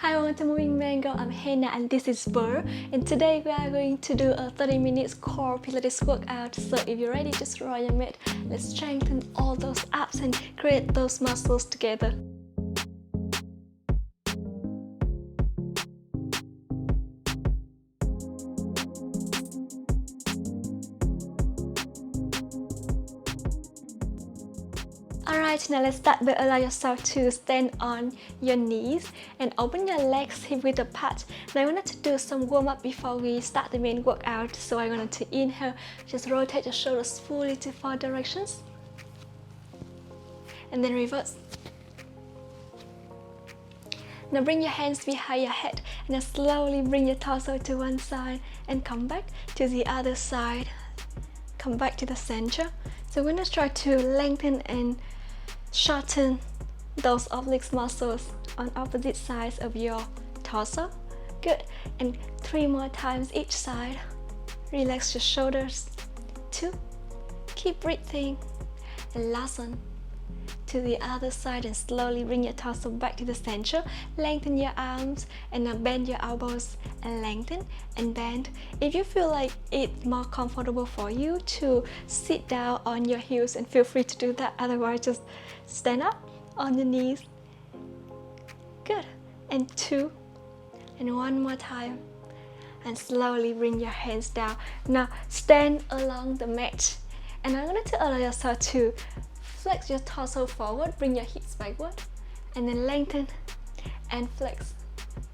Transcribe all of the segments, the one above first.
Hi, welcome to Moving Mango. I'm Hannah and this is Burr. And today we are going to do a 30 minutes core Pilates workout. So if you're ready, just roll your mat. Let's strengthen all those abs and create those muscles together. Alright, now let's start by allow yourself to stand on your knees and open your legs hip width apart. Now I wanted to do some warm up before we start the main workout. So I wanted to inhale, just rotate your shoulders fully to 4 directions. And then reverse. Now bring your hands behind your head and then slowly bring your torso to one side and come back to the other side. Come back to the center. So we're going to try to lengthen and shorten those oblique muscles on opposite sides of your torso. Good. And 3 more times each side. Relax your shoulders. 2. Keep breathing. And last one. To the other side and slowly bring your torso back to the center. Lengthen your arms and now bend your elbows and lengthen and bend. If you feel like it's more comfortable for you to sit down on your heels, and feel free to do that. Otherwise, just stand up on your knees. Good. And 2. And 1 more time. And slowly bring your hands down. Now stand along the mat. And I'm going to allow yourself to flex your torso forward, bring your hips backward, and then lengthen and flex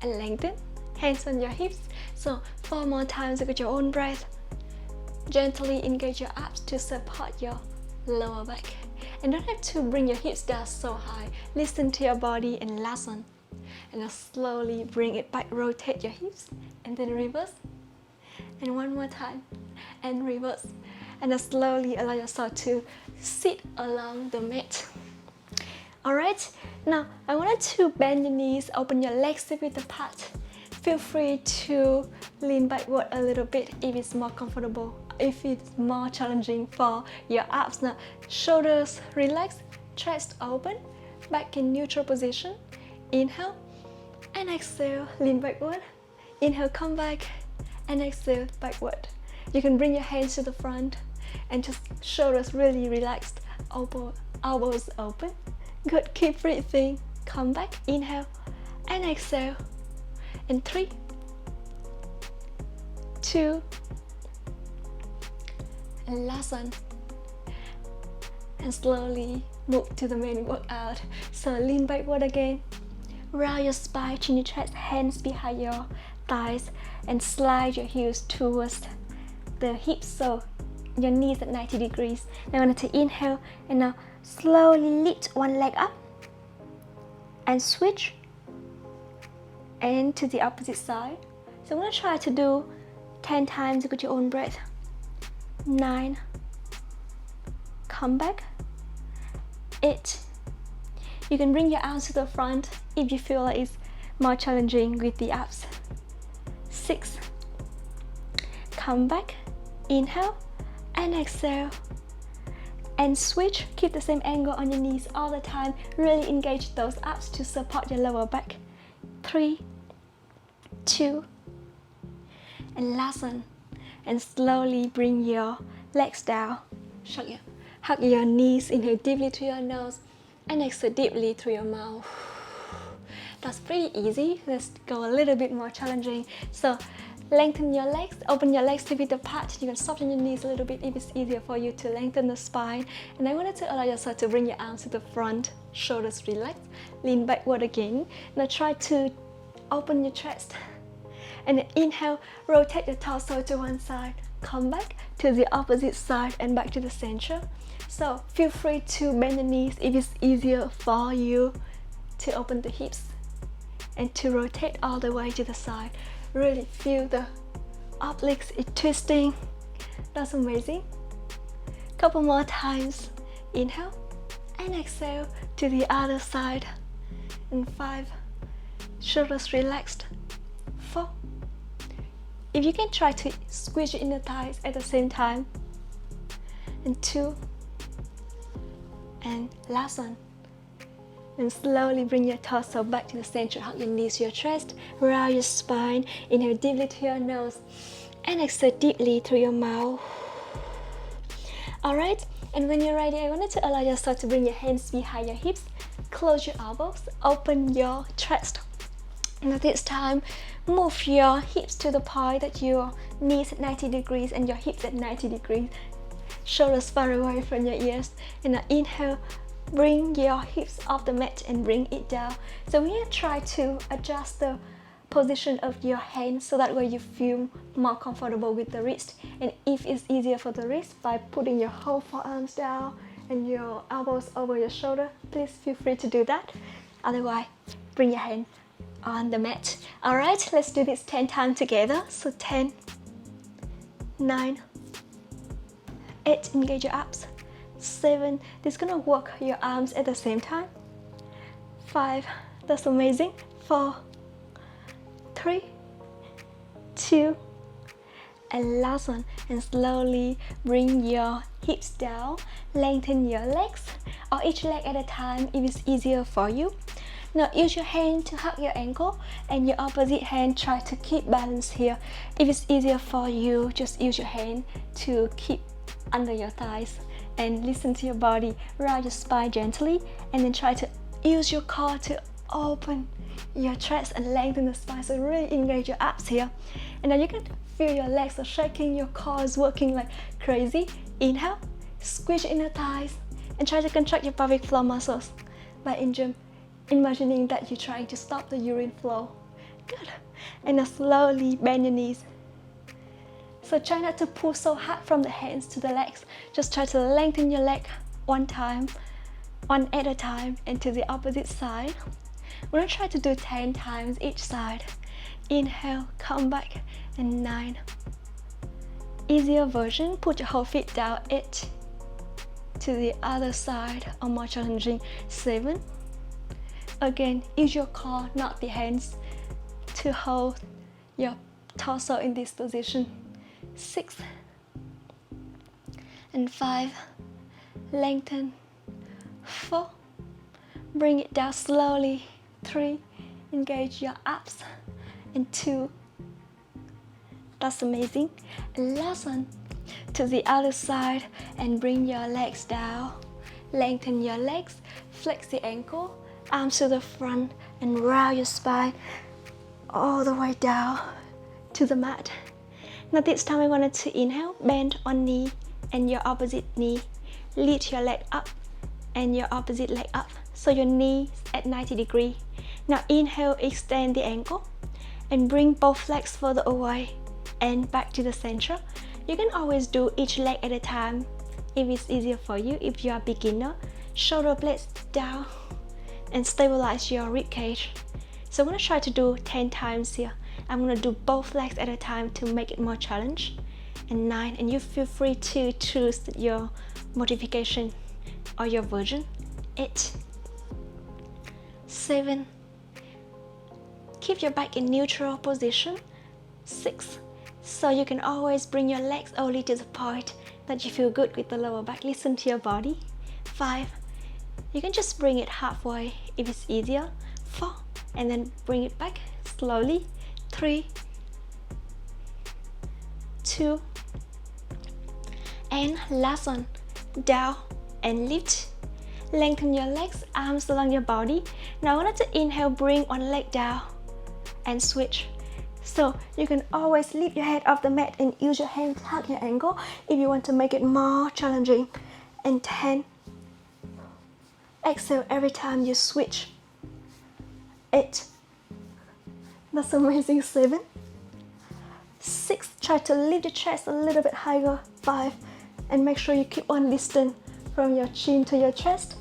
and lengthen. Hands on your hips. So 4 more times with your own breath. Gently engage your abs to support your lower back. And don't have to bring your hips down so high. Listen to your body and last one. And now slowly bring it back, rotate your hips, and then reverse. And 1 more time, and reverse. And then slowly allow yourself to sit along the mat. Alright, now I wanted to bend your knees, open your legs a bit apart. Feel free to lean backward a little bit if it's more comfortable, if it's more challenging for your abs. Now, shoulders relax, chest open, back in neutral position. Inhale and exhale, lean backward. Inhale, come back and exhale, backward. You can bring your hands to the front and just shoulders really relaxed, elbows open. Good, keep breathing. Come back, inhale and exhale. In 3, 2, and last one. And slowly move to the main workout. So lean backward again. Round your spine, chin your chest, hands behind your thighs, and slide your heels towards the hips, so your knees at 90 degrees. Now I want to inhale and now slowly lift one leg up and switch and to the opposite side. So I'm going to try to do 10 times with your own breath. 9, come back. 8. You can bring your arms to the front if you feel like it's more challenging with the abs. 6, come back, inhale and exhale and switch. Keep the same angle on your knees all the time. Really engage those abs to support your lower back. 3, 2, and last one. And slowly bring your legs down. Hug your knees. Inhale deeply through your nose and exhale deeply through your mouth. That's pretty easy. Let's go a little bit more challenging. So lengthen your legs, open your legs to be apart. You can soften your knees a little bit if it's easier for you to lengthen the spine. And I wanted to allow yourself to bring your arms to the front, shoulders relaxed, lean backward again. Now try to open your chest. And then inhale, rotate your torso to one side, come back to the opposite side and back to the center. So feel free to bend the knees if it's easier for you to open the hips and to rotate all the way to the side. Really feel the obliques twisting. That's amazing. Couple more times. Inhale and exhale to the other side. And 5, shoulders relaxed. 4. If you can, try to squeeze your inner thighs at the same time. And 2, and last one. And slowly bring your torso back to the center. Hug your knees to your chest, round your spine. Inhale deeply through your nose and exhale deeply through your mouth. Alright, and when you're ready, I wanted to allow yourself to bring your hands behind your hips, close your elbows, open your chest. Now this time, move your hips to the point that your knees at 90 degrees and your hips at 90 degrees. Shoulders far away from your ears. And now inhale, bring your hips off the mat and bring it down. So we're gonna try to adjust the position of your hands so that way you feel more comfortable with the wrist. And if it's easier for the wrist, by putting your whole forearms down and your elbows over your shoulder, please feel free to do that. Otherwise, bring your hand on the mat. Alright, let's do this 10 times together. So 10, 9, 8, engage your abs. 7, this is gonna work your arms at the same time. 5, that's amazing. 4, 3, 2, and last one. And slowly bring your hips down, lengthen your legs, or each leg at a time if it's easier for you. Now use your hand to hug your ankle and your opposite hand try to keep balance here. If it's easier for you, just use your hand to keep under your thighs and listen to your body. Round your spine gently and then try to use your core to open your chest and lengthen the spine. So really engage your abs here. And now you can feel your legs are shaking, your core is working like crazy. Inhale, squeeze your inner thighs and try to contract your pelvic floor muscles by imagining that you're trying to stop the urine flow. Good. And now slowly bend your knees. So try not to pull so hard from the hands to the legs. Just try to lengthen your leg one at a time, and to the opposite side. We're gonna try to do 10 times each side. Inhale, come back, and 9. Easier version, put your whole feet down. 8. To the other side, or more challenging, 7. Again, use your core, not the hands, to hold your torso in this position. 6 and 5, lengthen. 4, bring it down slowly. 3, engage your abs. And 2, that's amazing. And last one, to the other side and bring your legs down. Lengthen your legs, flex the ankle, arms to the front and round your spine all the way down to the mat. Now this time I wanted to inhale, bend one knee and your opposite knee. Lift your leg up and your opposite leg up. So your knees at 90 degrees. Now inhale, extend the ankle and bring both legs further away and back to the center. You can always do each leg at a time if it's easier for you. If you are a beginner, shoulder blades down and stabilize your rib cage. So I'm going to try to do 10 times here. I'm going to do both legs at a time to make it more challenge. And 9, and you feel free to choose your modification or your version. 8, 7, keep your back in neutral position. 6, so you can always bring your legs only to the point that you feel good with the lower back. Listen to your body. 5, you can just bring it halfway if it's easier. 4, and then bring it back slowly. 3, 2, and last one, down and lift. Lengthen your legs, arms along your body. Now I wanted to inhale, bring one leg down and switch. So you can always lift your head off the mat and use your hand to hug your ankle if you want to make it more challenging. And 10, exhale every time you switch. 8, that's amazing. 7, 6, try to lift the chest a little bit higher. 5, and make sure you keep one distance from your chin to your chest.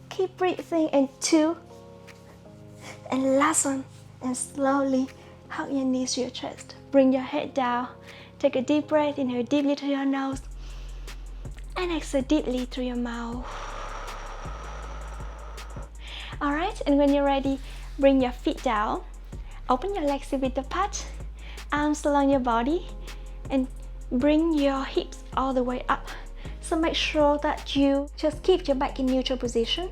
Keep breathing. And 2, and last one, and slowly hug your knees to your chest. Bring your head down. Take a deep breath. Inhale deeply through your nose and exhale deeply through your mouth. Alright, and when you're ready, bring your feet down. Open your legs a bit apart, arms along your body, and bring your hips all the way up. So make sure that you just keep your back in neutral position.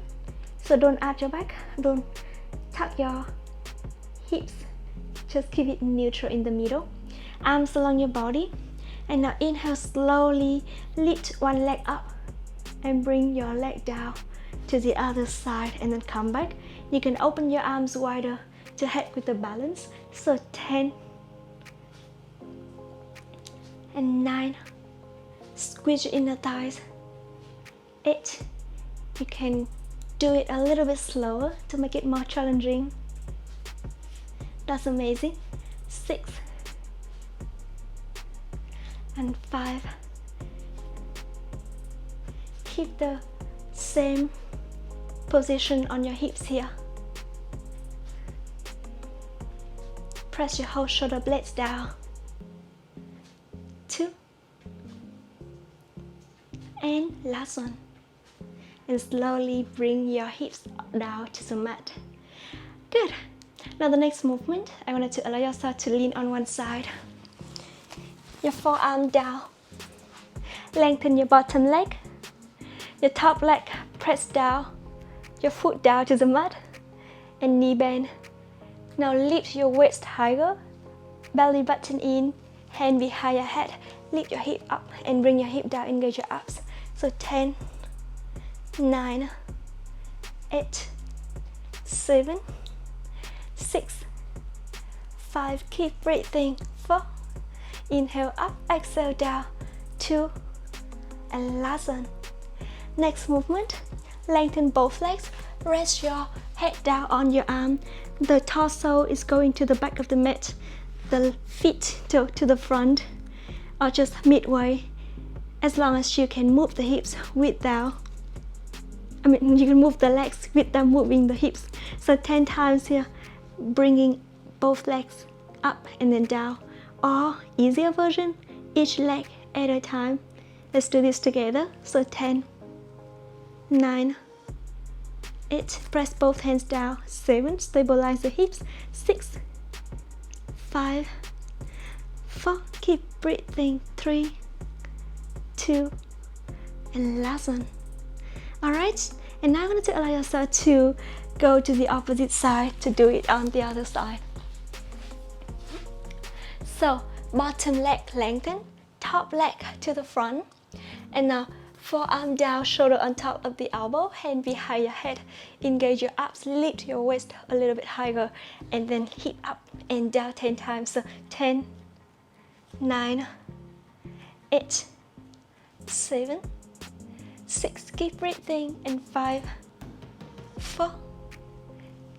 So don't arch your back, don't tuck your hips, just keep it neutral in the middle. Arms along your body. And now inhale, slowly lift one leg up and bring your leg down to the other side, and then come back. You can open your arms wider to help with the balance. So 10 and 9, squeeze your inner thighs. 8, you can do it a little bit slower to make it more challenging. That's amazing. 6 and 5. Keep the same position on your hips here. Press your whole shoulder blades down. 2 and last one. And slowly bring your hips down to the mat. Good. Now the next movement, I wanted to allow yourself to lean on one side. Your forearm down. Lengthen your bottom leg. Your top leg press down. Your foot down to the mat. And knee bend. Now lift your waist higher. Belly button in. Hand behind your head. Lift your hip up and bring your hip down. Engage your abs. So 10, 9, 8, 7, 6, 5. Keep breathing. 4. Inhale up, exhale down. 2 and last one. Next movement, lengthen both legs. Rest your head down on your arm. The torso is going to the back of the mat. The feet to the front or just midway. As long as you can move the hips without, you can move the legs without moving the hips. So 10 times here, bringing both legs up and then down. Or easier version, each leg at a time. Let's do this together. So 10, 9, 8, press both hands down. 7, stabilize the hips. 6, 5, 4, keep breathing. 3, 2, and last one. Alright, and now I'm going to allow yourself to go to the opposite side to do it on the other side. So, bottom leg lengthen, top leg to the front, and now forearm down, shoulder on top of the elbow, hand behind your head. Engage your abs, lift your waist a little bit higher, and then hip up and down 10 times. So 10, 9, 8, 7, 6, keep breathing, and 5, 4,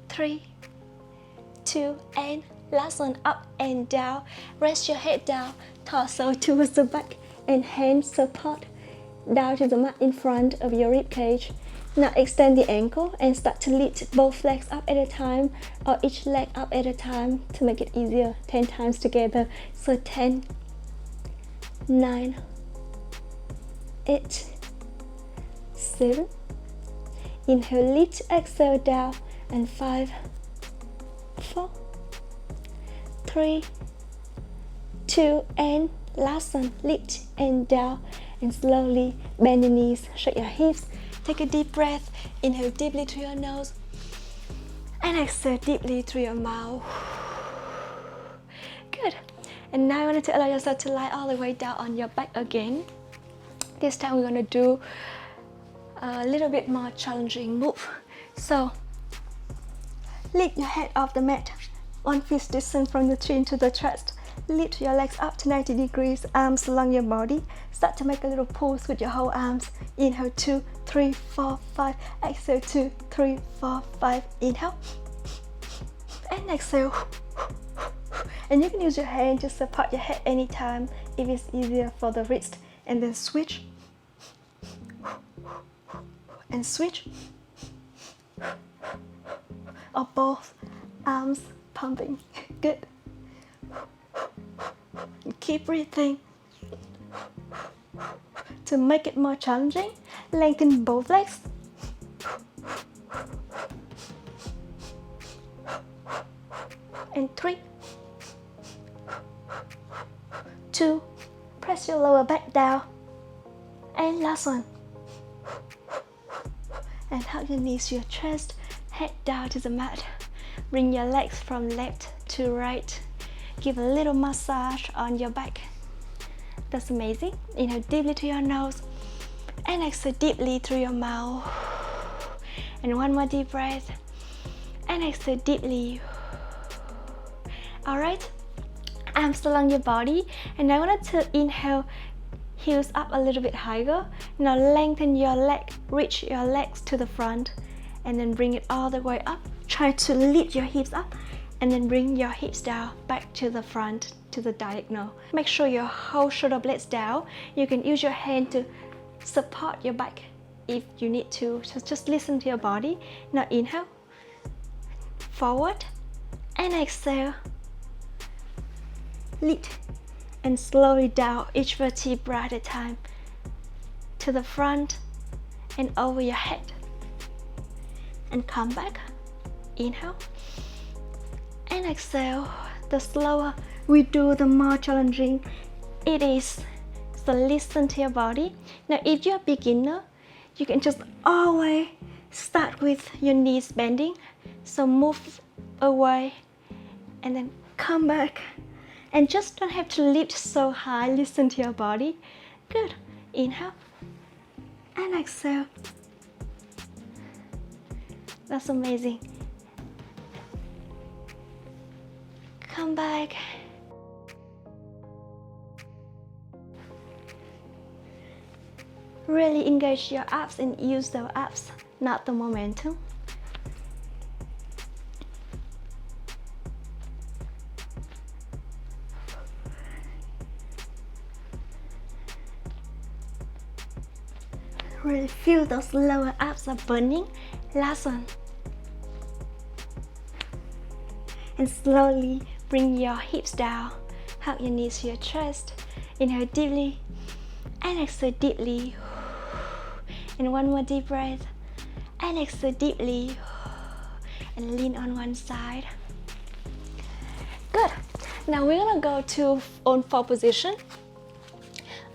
3, 2, and last one, up and down. Rest your head down, torso towards the back, and hands support down to the mat in front of your rib cage. Now extend the ankle and start to lift both legs up at a time, or each leg up at a time to make it easier. 10 times together. So 10, 9, 8, 7. Inhale, lift, exhale down, and 5, 4, 3, 2, and last one, lift and down, and slowly bend your knees, shake your hips. Take a deep breath. Inhale deeply through your nose and exhale deeply through your mouth. Good. And now I want you to allow yourself to lie all the way down on your back again. This time we're going to do a little bit more challenging move. So lift your head off the mat, 1 fist distance from the chin to the chest. Lift your legs up to 90 degrees, arms along your body. Start to make a little pulse with your whole arms. Inhale 2, 3, 4, 5. Exhale 2, 3, 4, 5. Inhale and exhale. And you can use your hand to support your head anytime if it's easier for the wrist. And then switch and switch, or both arms pumping. Good. Keep breathing. To make it more challenging, lengthen both legs. And 3, 2, press your lower back down. And last one. and hug your knees to your chest, head down to the mat. Bring your legs from left to right. Give a little massage on your back. That's amazing. Inhale deeply through your nose and exhale deeply through your mouth. And one more deep breath and exhale deeply. Alright, arms along your body, and I want to inhale, heels up a little bit higher. Now lengthen your leg, reach your legs to the front, and then bring it all the way up. Try to lift your hips up and then bring your hips down back to the front, to the diagonal. Make sure your whole shoulder blades down. You can use your hand to support your back if you need to. So just listen to your body. Now inhale, forward, and exhale. Lift and slowly down each vertebra at a time to the front and over your head. And come back. Inhale and exhale. The slower we do, the more challenging it is. So listen to your body. Now if you're a beginner, you can just always start with your knees bending. So move away and then come back. And just don't have to lift so high. Listen to your body. Good. Inhale and exhale. That's amazing. Come back. Really engage your abs and use the abs, not the momentum. Really feel those lower abs are burning. Last one. And slowly bring your hips down. Hug your knees to your chest. Inhale deeply and exhale deeply. And one more deep breath. And exhale deeply. And lean on one side. Good. Now we're gonna go to on four position.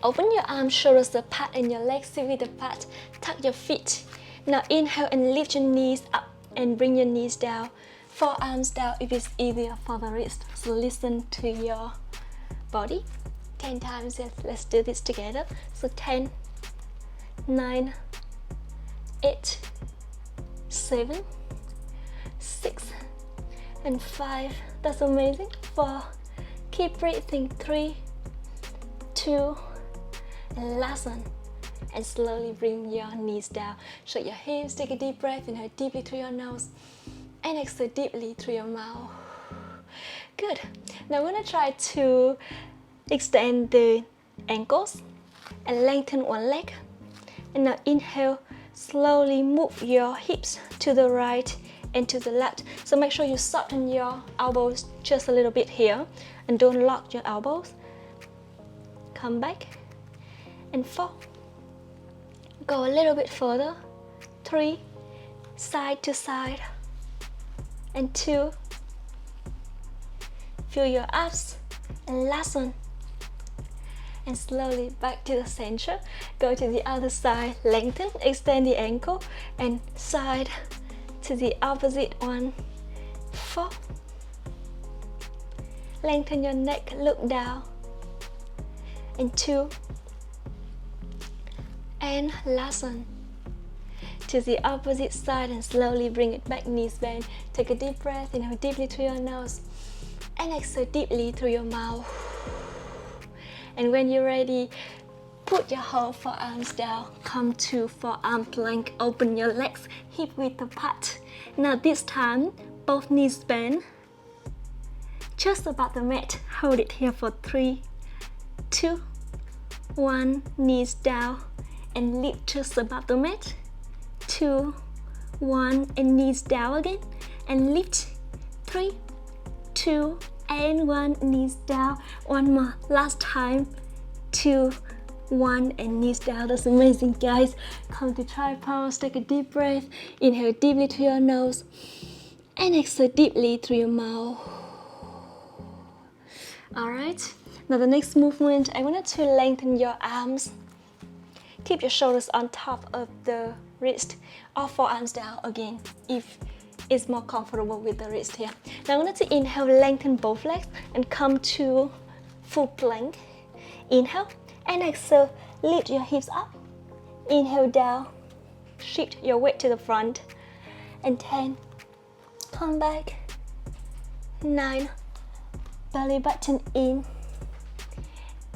Open your arms, shoulders apart, and your legs sit apart. Tuck your feet. Now inhale and lift your knees up and bring your knees down. Forearms down if it's easier for the wrist. So listen to your body. 10 times, yes, let's do this together. So 10, 9, 8, 7, 6, and 5. That's amazing. 4, keep breathing. 3, 2, and last one. And slowly bring your knees down. Shut your hips, take a deep breath, inhale deeply through your nose. And exhale deeply through your mouth. Good. Now I'm gonna try to extend the ankles and lengthen one leg. And now inhale, slowly move your hips to the right and to the left. So make sure you soften your elbows just a little bit here and don't lock your elbows. Come back and 4. Go a little bit further. 3, side to side. And 2, feel your abs, and last one. And slowly back to the center. Go to the other side, lengthen, extend the ankle, and side to the opposite one. 4, lengthen your neck, look down. And 2, and last one. To the opposite side and slowly bring it back, knees bend. Take a deep breath, inhale deeply through your nose and exhale deeply through your mouth. And when you're ready, put your whole forearms down. Come to forearm plank, open your legs hip width apart. Now this time, both knees bend. Just about the mat, hold it here for 3, 2, 1, knees down and lift just above the mat. 2, 1, and knees down again and lift. 3, 2, and 1, knees down. One more, last time. 2, 1, and knees down. That's amazing, guys. Come to try pose. Take a deep breath. Inhale deeply through your nose and exhale deeply through your mouth. Alright, now the next movement, I want you to lengthen your arms. Keep your shoulders on top of the wrist or forearms down again if it's more comfortable with the wrist here. Now I'm going to inhale, lengthen both legs and come to full plank. Inhale and exhale, lift your hips up. Inhale down, shift your weight to the front. And 10, come back. 9, belly button in.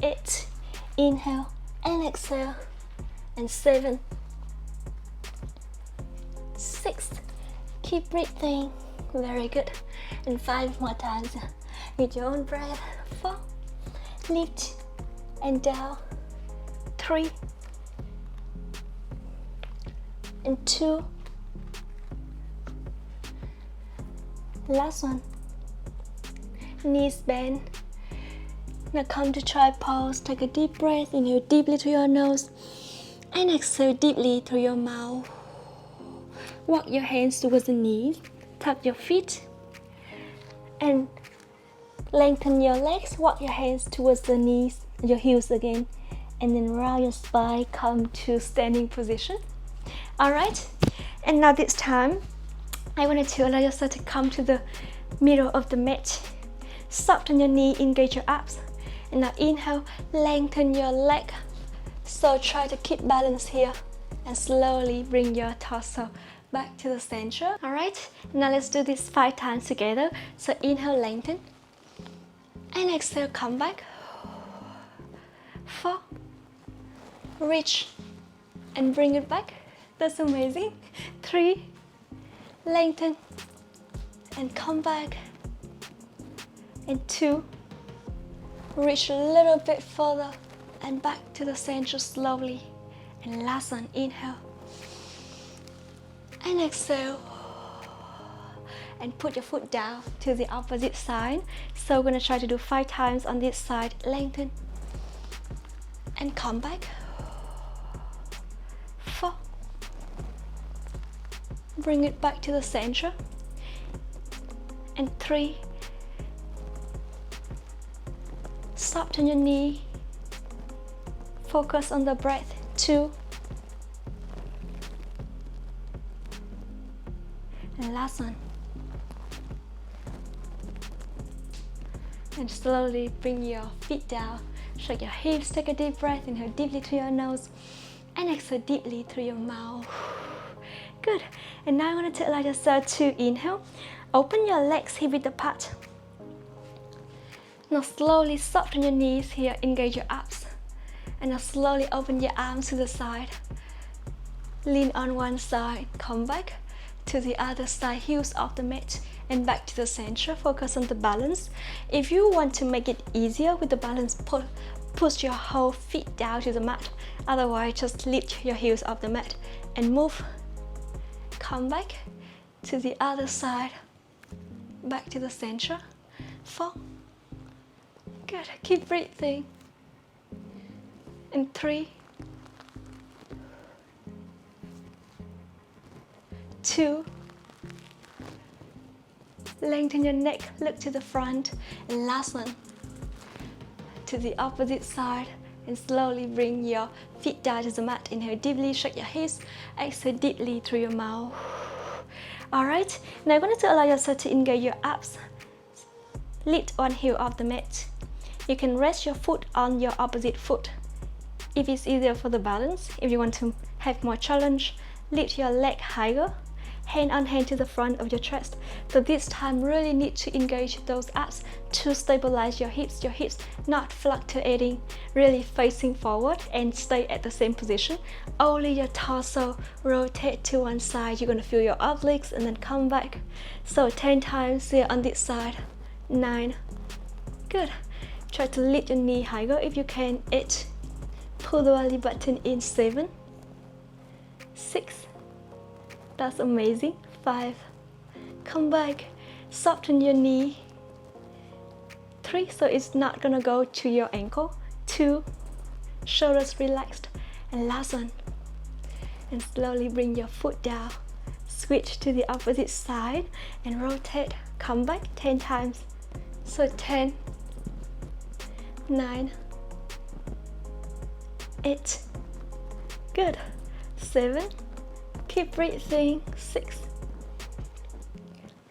8, inhale and exhale. And 7, 6, keep breathing, very good. And 5 more times with your own breath. 4, lift and down. 3 and 2, last one. Knees bend. Now come to child pose. Take a deep breath. Inhale deeply through your nose and exhale deeply through your mouth. Walk your hands towards the knees. Tuck your feet and lengthen your legs. Walk your hands towards the knees, your heels again, and then round your spine. Come to standing position. Alright, and now this time I wanted to allow yourself to come to the middle of the mat. Soften your knee, engage your abs. And now inhale, lengthen your leg. So try to keep balance here and slowly bring your torso back to the center. Alright, now let's do this 5 times together. So inhale, lengthen. And exhale, come back. 4, reach and bring it back. That's amazing. 3, lengthen and come back. And 2, reach a little bit further and back to the center slowly. And last one, inhale and exhale. And put your foot down to the opposite side. So we're gonna try to do 5 times on this side. Lengthen and come back. 4, bring it back to the center. And 3, soften your knee, focus on the breath. 2, and last one. And slowly bring your feet down, shake your hips, take a deep breath, inhale deeply through your nose and exhale deeply through your mouth. Good. And now I want to allow yourself to inhale, open your legs hip width apart. Now slowly soften your knees here, engage your abs. And now slowly open your arms to the side. Lean on one side, come back to the other side, heels off the mat and back to the center. Focus on the balance. If you want to make it easier with the balance, push your whole feet down to the mat. Otherwise, just lift your heels off the mat and move. Come back to the other side, back to the center. 4, good, keep breathing. And 3, 2, lengthen your neck, look to the front. And last one, to the opposite side and slowly bring your feet down to the mat. Inhale deeply, shake your hips, exhale deeply through your mouth. Alright, now I wanted to allow yourself to engage your abs. Lift one heel off the mat. You can rest your foot on your opposite foot if it's easier for the balance. If you want to have more challenge, lift your leg higher, hand on hand to the front of your chest. So this time really need to engage those abs to stabilize your hips not fluctuating, really facing forward and stay at the same position. Only your torso rotate to one side. You're gonna feel your obliques and then come back. So 10 times here on this side. 9, good. Try to lift your knee higher if you can. 8, pull the belly button in. 7, 6, that's amazing. 5, come back, soften your knee. 3, so it's not gonna go to your ankle. 2, shoulders relaxed. And last one, and slowly bring your foot down. Switch to the opposite side and rotate. Come back 10 times. So 10, 9, 8, good. 7, Keep breathing. 6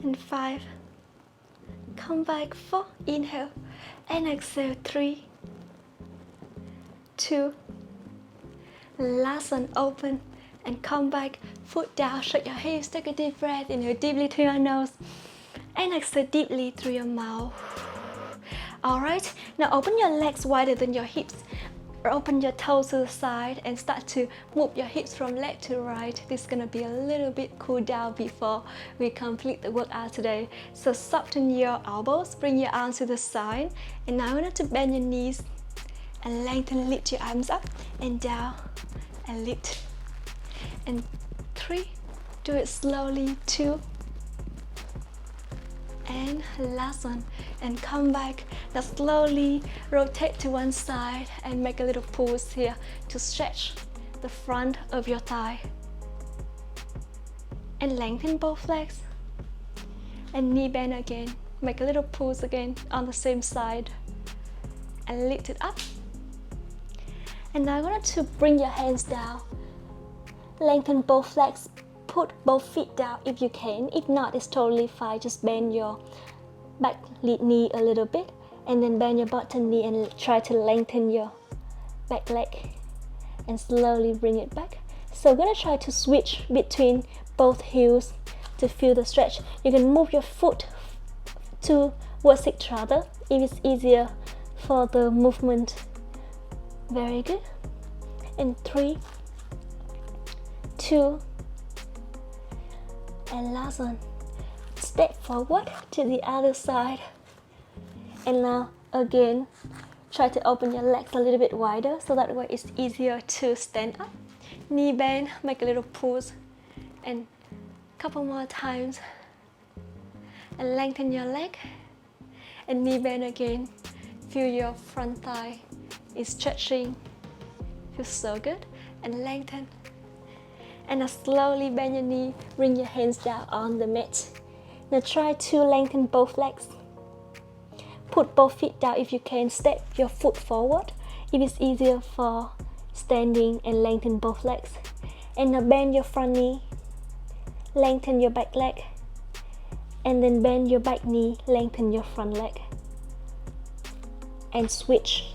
and 5. Come back. 4. Inhale and exhale. 3, 2. Last one. Open and come back. Foot down. Shake your hips. Take a deep breath. Inhale deeply through your nose and exhale deeply through your mouth. Alright, now open your legs wider than your hips. Open your toes to the side and start to move your hips from left to right. This is gonna be a little bit cool down before we complete the workout today. So soften your elbows, bring your arms to the side, and now you need to bend your knees and lengthen, lift your arms up and down and lift. And 3, do it slowly. 2, and last one, and come back. Now slowly rotate to one side and make a little pause here to stretch the front of your thigh and lengthen both legs and knee bend again. Make a little pause again on the same side and lift it up. And now I want you to bring your hands down, lengthen both legs. Put both feet down if you can. If not, it's totally fine. Just bend your back knee a little bit and then bend your bottom knee and try to lengthen your back leg and slowly bring it back. So we're gonna try to switch between both heels to feel the stretch. You can move your foot towards each other if it's easier for the movement. Very good. And 3, 2, and last one. Step forward to the other side. And now again, try to open your legs a little bit wider so that way it's easier to stand up. Knee bend, make a little pause, and a couple more times. And lengthen your leg. And knee bend again. Feel your front thigh is stretching. Feels so good. And lengthen. And now slowly bend your knee, bring your hands down on the mat. Now try to lengthen both legs. Put both feet down if you can. Step your foot forward if it's easier for standing, and lengthen both legs. And now bend your front knee, lengthen your back leg, and then bend your back knee, lengthen your front leg. And switch.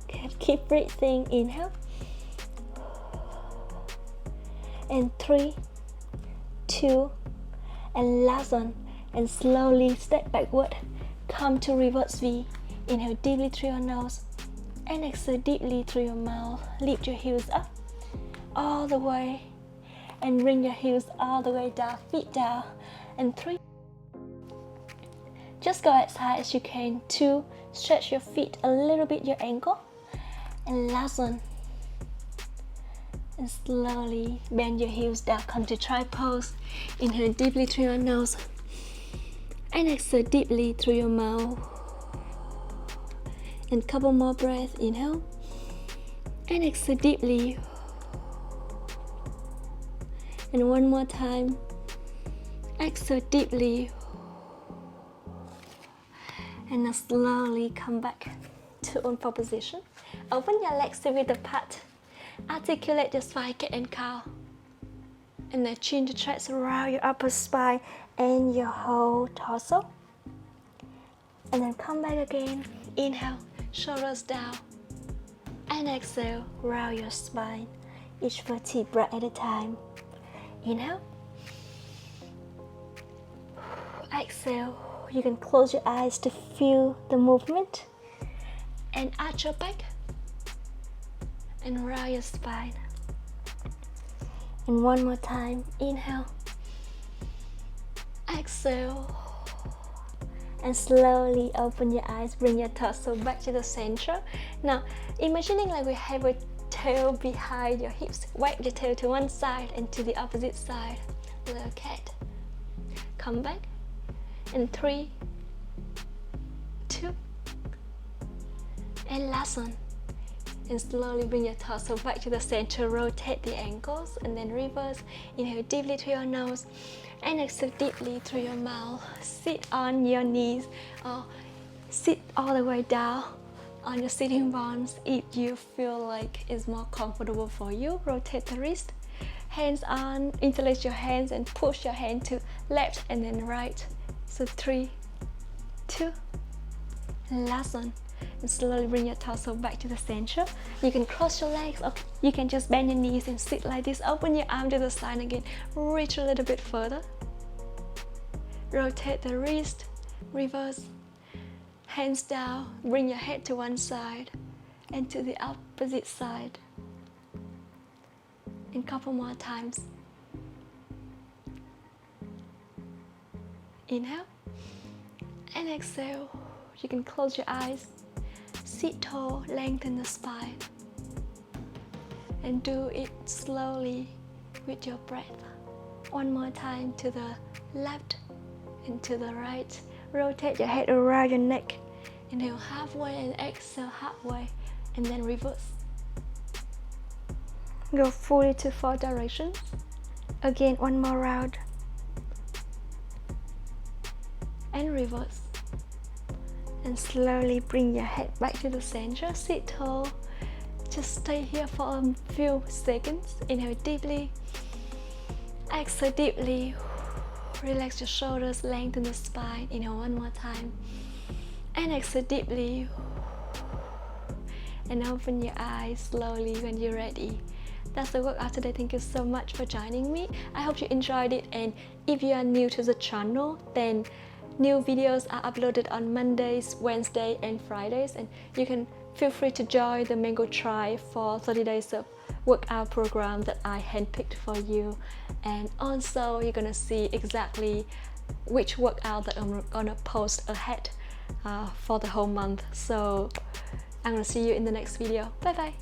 Good. Keep breathing. Inhale. And 3, 2, and last one. And slowly step backward. Come to reverse V. Inhale deeply through your nose and exhale deeply through your mouth. Lift your heels up all the way and bring your heels all the way down, feet down. And 3, just go as high as you can. 2, stretch your feet a little bit, your ankle. And last one. And slowly bend your heels down, come to try pose. Inhale deeply through your nose and exhale deeply through your mouth. And couple more breaths. Inhale and exhale deeply. And one more time. Exhale deeply. And now slowly come back to on-fold position. Open your legs to width apart. Articulate your spine, cat and cow. And then chin to chest around your upper spine and your whole torso. And then come back again. Inhale, shoulders down. And exhale, round your spine. Each vertebra at a time. Inhale. Exhale. You can close your eyes to feel the movement. And arch your back. And round your spine. And one more time. Inhale. Exhale. And slowly open your eyes. Bring your torso back to the center. Now, imagining like we have a tail behind your hips. Wag your tail to one side and to the opposite side. Little cat. Come back. And 3, 2, and last one. And slowly bring your torso back to the center. Rotate the ankles and then reverse. Inhale deeply through your nose and exhale deeply through your mouth. Sit on your knees or sit all the way down on your sitting bones if you feel like it's more comfortable for you. Rotate the wrist hands on, interlace your hands and push your hand to left and then right. So 3, 2, and last one. And slowly bring your torso back to the center. You can cross your legs or you can just bend your knees and sit like this. Open your arm to the side again. Reach a little bit further. Rotate the wrist. Reverse. Hands down. Bring your head to one side and to the opposite side. And couple more times. Inhale. And exhale. You can close your eyes. Sit tall, lengthen the spine. And do it slowly with your breath. One more time to the left and to the right. Rotate your head around your neck. Inhale halfway and exhale halfway. And then reverse. Go fully to 4 directions. Again, one more round. And reverse. And slowly bring your head back to the center. Sit tall. Just stay here for a few seconds. Inhale deeply. Exhale deeply. Relax your shoulders, lengthen the spine. Inhale one more time. And exhale deeply. And open your eyes slowly when you're ready. That's the workout today. Thank you so much for joining me. I hope you enjoyed it. And if you are new to the channel, then new videos are uploaded on Mondays, Wednesdays, and Fridays, and you can feel free to join the Mango Tribe for 30 days of workout program that I handpicked for you. And also you're gonna see exactly which workout that I'm gonna post ahead for the whole month. So I'm gonna see you in the next video. Bye bye.